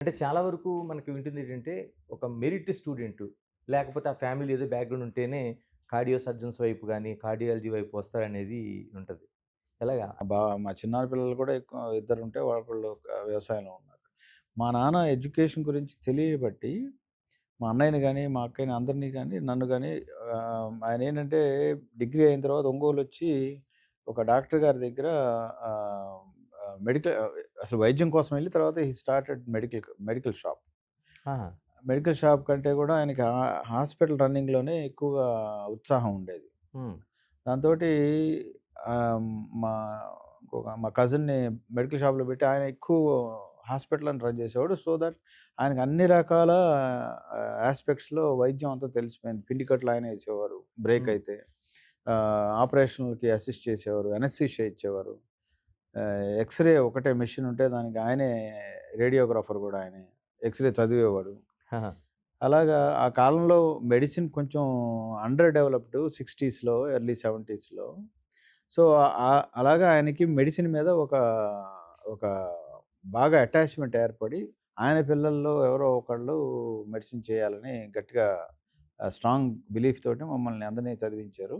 అంటే చాలా వరకు మనకి వింటుందేంటంటే, ఒక మెరిట్ స్టూడెంటు, లేకపోతే ఆ ఫ్యామిలీ ఏదో బ్యాక్‌గ్రౌండ్ ఉంటేనే కార్డియో సర్జన్స్ వైపు గాని, కార్డియాలజీ వైపు వస్తారనేది ఉంటది. ఎలాగా? మా చిన్నారి పిల్లలు కూడా ఎక్కువ ఇద్దరుంటే ఒకళ్ళు వ్యవసాయంలో ఉన్నారు. మా నాన్న ఎడ్యుకేషన్ గురించి తెలియబట్టి, మా అన్నయ్యని గాని, మా అక్కయ్యని అందరిని గాని, నన్ను గాని ఆయనేంటంటే డిగ్రీ అయిన తర్వాత ఒంగోలొచ్చి ఒక డాక్టర్ గారి దగ్గర ఆహ్, ఆహ్, మెడికల్ అసలు వైద్యం కోసం ఎళ్లి తర్వాత హి స్టార్టెడ్ మెడికల్ షాప్. ఆహా! మెడికల్ షాప్ కంటే కూడా ఆయనకి హాస్పిటల్ రన్నింగ్‌లోనే ఎక్కువగా ఉత్సాహం ఉండేది. హ్మ్. దాంతోటి ఆహ్, మా మా కజిన్‌ని మెడికల్ షాప్‌లో పెట్టి ఆయన ఎక్కువ హాస్పిటల్‌ని రన్ చేసేవాడు. సో దట్ ఆయనకు అన్ని రకాల యాస్పెక్ట్స్‌లో వైద్యం అంతా తెలిసిపోయింది. పిండి కట్లు ఆయనే ఏసేవారు. బ్రేక్ హ్మ్. అయితే. ఆపరేషన్‌లకి అసిస్ట్ చేసేవారు. అనస్థీషియా ఇచ్చేవారు. ఎక్స్‌రే ఒకటే మెషిన్ ఉంటే దానికి ఆయనే రేడియోగ్రాఫర్ గూడా ఆయనే. ఎక్స్‌రే చదివేవాడు. ఆహా! అలాగా ఆ కాలంలో మెడిసిన్ కొంచెం అండర్ డెవలప్డ్ 60స్‌లో, ఎర్లీ 70స్‌లో. సో, అలాగా ఆయనకి మెడిసిన్ మీద ఒక బాగా అటాచ్‌మెంట్ ఏర్పడి, ఆయన పిల్లల్లో ఎవరో ఒకళ్ళు మెడిసిన్ చేయాలని గట్టిగా స్ట్రాంగ్ బిలీఫ్ తోటి మమ్మల్ని అందరిని చదివించారు.